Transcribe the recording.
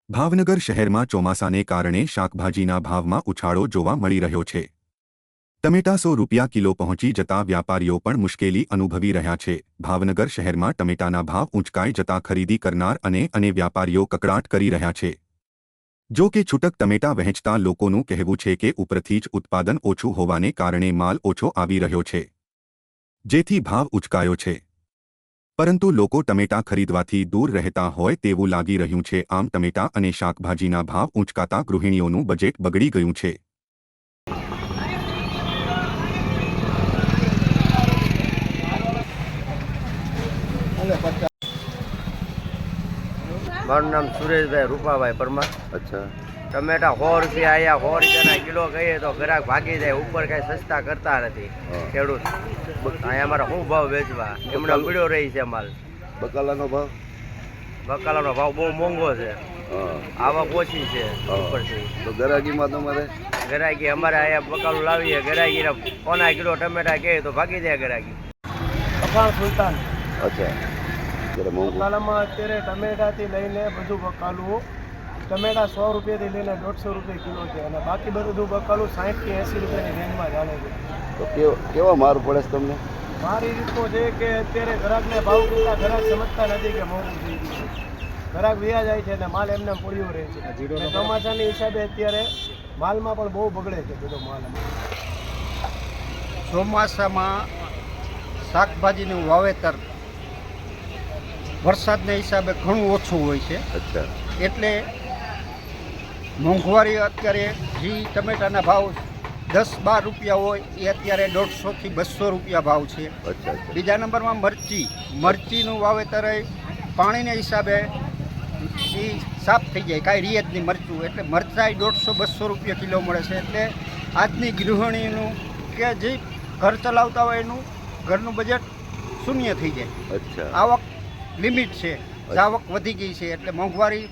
ભાવનગર શહેરમાં ચોમાસાને કારણે શાકભાજીના ભાવમાં ઉછાળો જોવા મળી રહ્યો છે। ટમેટા ₹100 કિલો પહોંચી જતા વ્યાપારીઓ પણ મુશ્કેલી અનુભવી રહ્યા છે। ભાવનગર શહેરમાં ટમેટાના ભાવ ઊંચકાઈ જતા ખરીદી કરનાર અને વ્યાપારીઓ કકળાટ કરી રહ્યા છે। જો કે છૂટક ટમેટા વહેંચતા લોકોનું કહેવું છે કે ઉપરથી જ ઉત્પાદન ઓછું હોવાને કારણે માલ ઓછો આવી રહ્યો છે, જેથી ભાવ ઉચકાયો છે। પરંતુ લોકો ટમેટા ખરીદવાથી દૂર રહેતા હોય તેવું લાગી રહ્યું છે। આમ ટમેટા અને શાકભાજીના ભાવ ઊંચકાતા ગૃહિણીઓનું બજેટ બગડી ગયું છે। મારું નામ સુરેશભાઈ રૂપાભાઈ પરમાર। अच्छा। ટમેટા ₹100 આયા, ₹100 કિલો કહીએ તો ગ્રાહક ભાગી જાય, ઉપર કઈ સસ્તા કરતા નથી ખેડૂત। અહીંયા અમારા શું ભાવ વેચવા, એમણે પીડ્યો રહી છે માલ। બકાલાનો ભાવ? બકાલાનો ભાવ બહુ મોંઘો છે, આવક ઓછી છે ઉપરથી। તો ગરાગીમાં તમારે? ગરાગી અમારે અહીંયા બકાલું લાવીએ, ગરાગીને 5 કિલો ટમેટા કહે તો ભાગી જાય ગરાગી। અફાણ સુલતાન। અચ્છા, ત્યારે મોંઘું? બકાલામાં અત્યારે ટમેટાથી લઈને બધું બકાલું, ટમેટા ₹100 લઈને ₹150 કિલો છે, અને બાકી બધું બકાલું 60 કે 80 રૂપિયાની રેન્જમાં ચાલે છે। તો કેવા મારું પડે છે તમને? મારી રીતનું છે કે અત્યારે ગ્રાહકને ભાવ કરતાં ગ્રાહક સમજતા નથી કે મોંઘું થઈ ગયું છે। ગ્રાહક વ્યા જાય છે અને માલ એમને પડ્યો રહે છે। અને ચોમાસાની હિસાબે અત્યારે માલમાં પણ બહુ બગડે છે બધો માલ। ચોમાસામાં શાકભાજીનું વાવેતર વરસાદના હિસાબે ઘણું ઓછું હોય છે, અચ્છા। એટલે મોંઘવારી અત્યારે જે ટમેટાના ભાવ 10-12 રૂપિયા હોય એ અત્યારે 150 થી 200 રૂપિયા ભાવ છે। અચ્છા। બીજા નંબરમાં મરચીનું વાવેતર પાણીના હિસાબે એ સાફ થઈ જાય, કાંઈ રિયત નહીં મરચું, એટલે મરચાઈ 150-200 રૂપિયા કિલો મળે છે। એટલે આજની ગૃહિણીનું કે જે ઘર ચલાવતા હોય એનું ઘરનું બજેટ શૂન્ય થઈ જાય। અચ્છા। આવક લિમિટ છે, આવક વધી ગઈ છે, એટલે મોંઘવારી